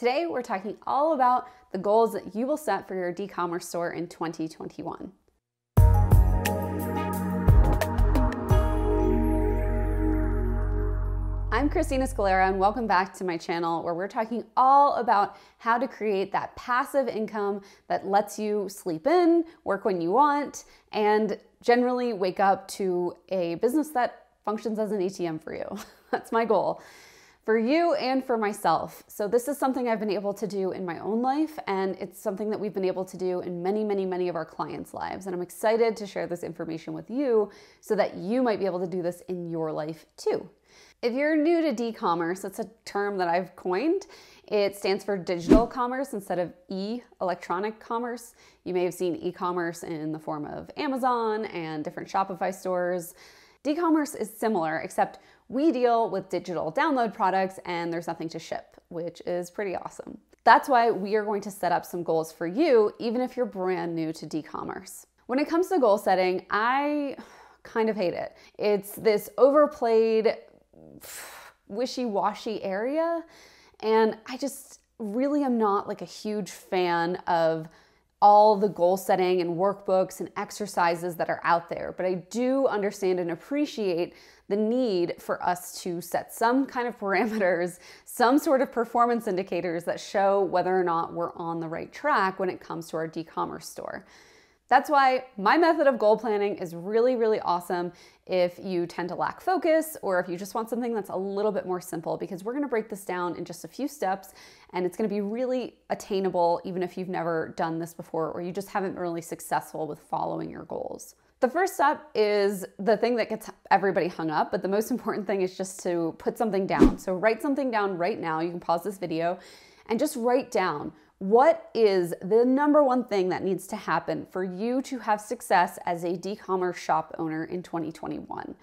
Today, we're talking all about the goals that you will set for your e-commerce store in 2021. I'm Christina Scalera, and welcome back to my channel where we're talking all about how to create that passive income that lets you sleep in, work when you want, and generally wake up to a business that functions as an ATM for you. That's my goal for you and for myself. So this is something I've been able to do in my own life, and it's something that we've been able to do in many of our clients' lives. And I'm excited to share this information with you so that you might be able to do this in your life too. If you're new to e-commerce, it's a term that I've coined. It stands for digital commerce instead of electronic commerce. You may have seen e-commerce in the form of Amazon and different Shopify stores. D-commerce is similar, except we deal with digital download products and there's nothing to ship, which is pretty awesome. That's why we are going to set up some goals for you, even if you're brand new to d-commerce. When it comes to goal setting, I kind of hate it. It's this overplayed, wishy-washy area, and I just really am not like a huge fan of all the goal setting and workbooks and exercises that are out there, but I do understand and appreciate the need for us to set some kind of parameters, some sort of performance indicators that show whether or not we're on the right track when it comes to our e-commerce store. That's why my method of goal planning is really awesome if you tend to lack focus or if you just want something that's a little bit more simple, because we're gonna break this down in just a few steps and it's gonna be really attainable even if you've never done this before or you just haven't been really successful with following your goals. The first step is the thing that gets everybody hung up, but the most important thing is just to put something down. So write something down right now. You can pause this video and just write down, what is the number one thing that needs to happen for you to have success as a e-commerce shop owner in 2021?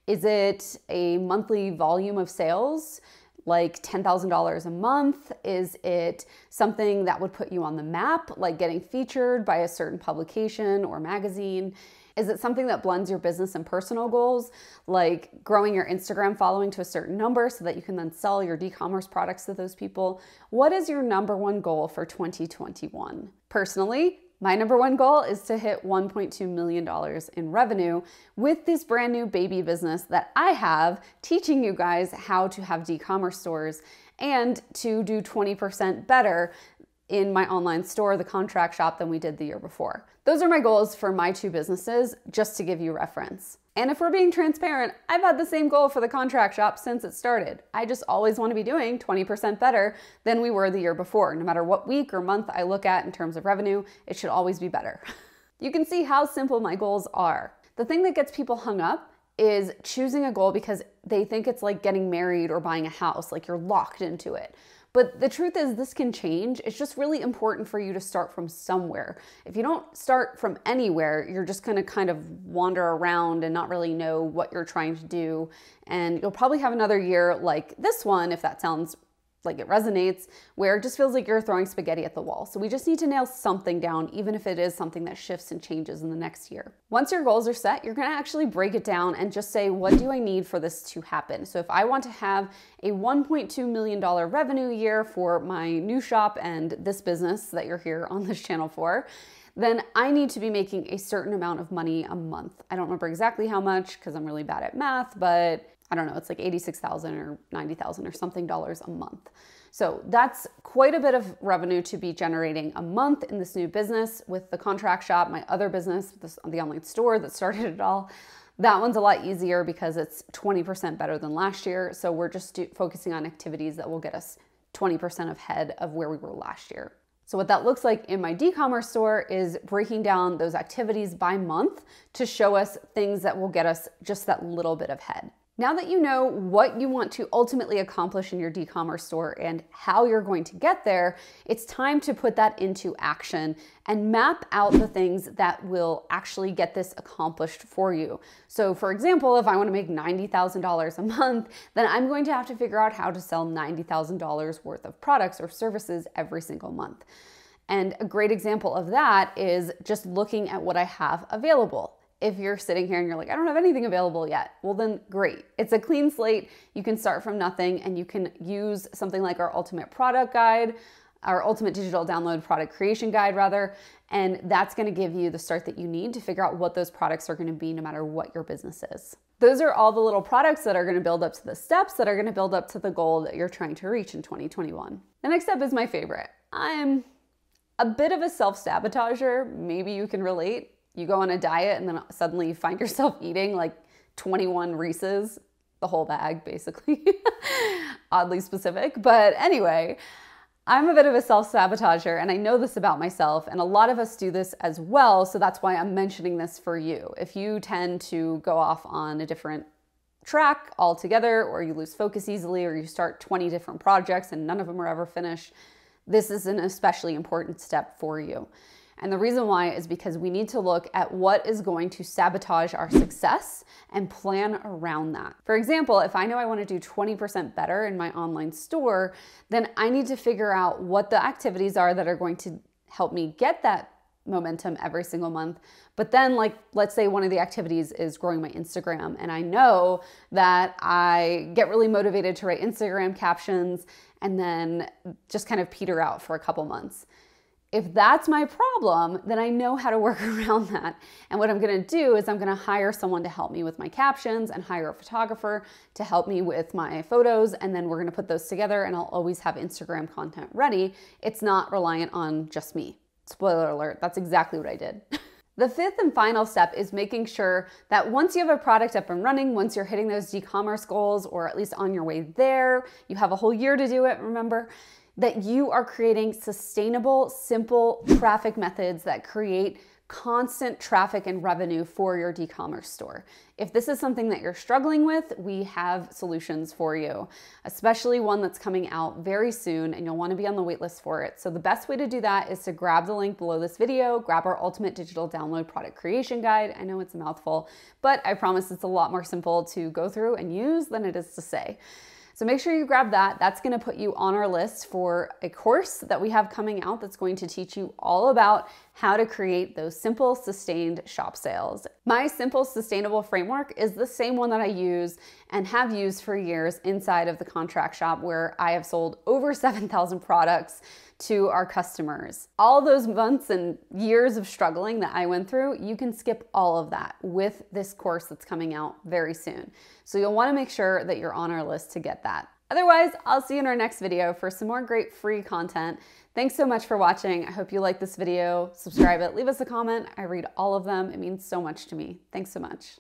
Is it a monthly volume of sales, like $10,000 a month? Is it something that would put you on the map, like getting featured by a certain publication or magazine? Is it something that blends your business and personal goals, like growing your Instagram following to a certain number so that you can then sell your e-commerce products to those people? What is your number one goal for 2021? Personally, my number one goal is to hit $1.2 million in revenue with this brand new baby business that I have, teaching you guys how to have e-commerce stores and to do 20% better in my online store, the contract shop, than we did the year before. Those are my goals for my two businesses, just to give you reference. And if we're being transparent, I've had the same goal for the contract shop since it started. I just always want to be doing 20% better than we were the year before. No matter what week or month I look at in terms of revenue, it should always be better. You can see how simple my goals are. The thing that gets people hung up is choosing a goal because they think it's like getting married or buying a house, like you're locked into it. But the truth is this can change. It's just really important for you to start from somewhere. If you don't start from anywhere, you're just gonna kind of wander around and not really know what you're trying to do. And you'll probably have another year like this one, if that sounds like it resonates, where it just feels like you're throwing spaghetti at the wall. So we just need to nail something down, even if it is something that shifts and changes in the next year. Once your goals are set, you're gonna actually break it down and just say, what do I need for this to happen? So if I want to have a $1.2 million revenue year for my new shop and this business that you're here on this channel for, then I need to be making a certain amount of money a month. I don't remember exactly how much because I'm really bad at math, but I don't know, it's like $86,000 or $90,000 or something a month. So that's quite a bit of revenue to be generating a month in this new business. With the contract shop, my other business, the online store that started it all, that one's a lot easier because it's 20% better than last year. So we're just focusing on activities that will get us 20% ahead of where we were last year. So what that looks like in my e-commerce store is breaking down those activities by month to show us things that will get us just that little bit ahead. Now that you know what you want to ultimately accomplish in your e-commerce store and how you're going to get there, it's time to put that into action and map out the things that will actually get this accomplished for you. So for example, if I want to make $90,000 a month, then I'm going to have to figure out how to sell $90,000 worth of products or services every single month. And a great example of that is just looking at what I have available. If you're sitting here and you're like, I don't have anything available yet, well then great. It's a clean slate. You can start from nothing and you can use something like our ultimate product guide, our ultimate digital download product creation guide rather, and that's gonna give you the start that you need to figure out what those products are gonna be no matter what your business is. Those are all the little products that are gonna build up to the steps that are gonna build up to the goal that you're trying to reach in 2021. The next step is my favorite. I'm a bit of a self-sabotager. Maybe you can relate. You go on a diet and then suddenly you find yourself eating like 21 Reese's, the whole bag basically. Oddly specific, but anyway, I'm a bit of a self-sabotager and I know this about myself, and a lot of us do this as well, so that's why I'm mentioning this for you. If you tend to go off on a different track altogether, or you lose focus easily, or you start 20 different projects and none of them are ever finished, this is an especially important step for you. And the reason why is because we need to look at what is going to sabotage our success and plan around that. For example, if I know I want to do 20% better in my online store, then I need to figure out what the activities are that are going to help me get that momentum every single month. But then, like, let's say one of the activities is growing my Instagram, and I know that I get really motivated to write Instagram captions and then just kind of peter out for a couple months. If that's my problem, then I know how to work around that. And what I'm gonna do is I'm gonna hire someone to help me with my captions and hire a photographer to help me with my photos. And then we're gonna put those together and I'll always have Instagram content ready. It's not reliant on just me. Spoiler alert, that's exactly what I did. The fifth and final step is making sure that once you have a product up and running, once you're hitting those e-commerce goals, or at least on your way there, you have a whole year to do it, remember, that you are creating sustainable, simple traffic methods that create constant traffic and revenue for your e-commerce store. If this is something that you're struggling with, we have solutions for you, especially one that's coming out very soon, and you'll want to be on the wait list for it. So the best way to do that is to grab the link below this video, grab our ultimate digital download product creation guide. I know it's a mouthful, but I promise it's a lot more simple to go through and use than it is to say. So make sure you grab that. That's going to put you on our list for a course that we have coming out that's going to teach you all about how to create those simple, sustained shop sales. My simple, sustainable framework is the same one that I use and have used for years inside of the contract shop, where I have sold over 7,000 products to our customers. All those months and years of struggling that I went through, you can skip all of that with this course that's coming out very soon. So you'll want to make sure that you're on our list to get that. Otherwise, I'll see you in our next video for some more great free content. Thanks so much for watching. I hope you like this video. Subscribe it, leave us a comment. I read all of them. It means so much to me. Thanks so much.